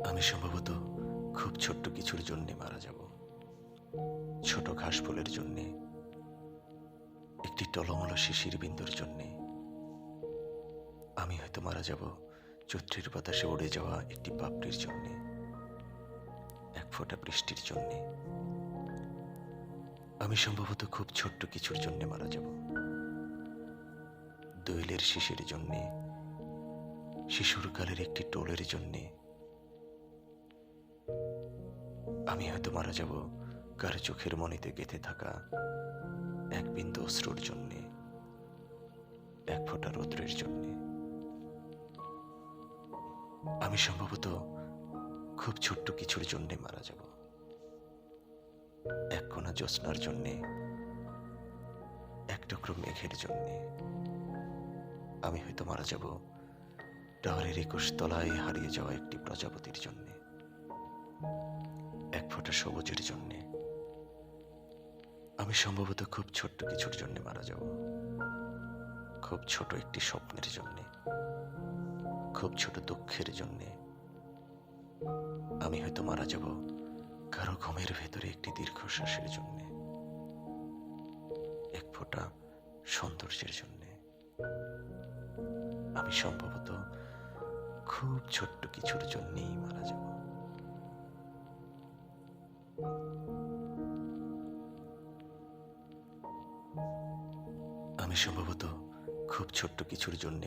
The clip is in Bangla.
আমি সম্ভবত খুব ছোট্ট কিছুর জন্যে মারা যাব। ছোট ঘাস ফুলের জন্যে, একটি টলমলো শিশির বিন্দুর জন্যে। আমি হয়তো মারা যাব চৈত্রের বাতাসে উড়ে যাওয়া একটি পাপড়ির জন্যে, এক ফোঁটা বৃষ্টির জন্যে। আমি সম্ভবত খুব ছোট্ট কিছুর জন্যে মারা যাব। দোয়েলের শিশির জন্যে, শিশুর কালের একটি টোলের জন্যে। আমি হয়তো মারা যাব কার চোখের মনিতে গেঁথে থাকা এক বিন্দু অশ্রুর জন্যে, এক ফোঁটা রৌদ্রের জন্যে। আমি সম্ভবত খুব ছোট্ট কিছুর জন্যে মারা যাব। এক কোণা জ্যোৎস্নার জন্যে, এক টুকরো মেঘের জন্যে। আমি হয়তো মারা যাব টাওয়ারের 21 তলায় হারিয়ে যাওয়া একটি প্রজাপতির জন্যে, এক ফোঁটা সবুজের জন্যে। আমি সম্ভবত খুব ছোট্ট কিছুর জন্যে মারা যাব। খুব ছোট একটি স্বপ্নের জন্যে, খুব ছোট দুঃখের জন্যে। আমি হয়তো মারা যাব কারো ঘুমের ভেতরে একটি দীর্ঘশ্বাসের জন্যে, এক ফোঁটা সৌন্দর্যের জন্যে। আমি সম্ভবত খুব ছোট্ট কিছুর জন্যেই মারা যাব। আমি সম্ভবত খুব ছোট্ট কিছুর জন্যে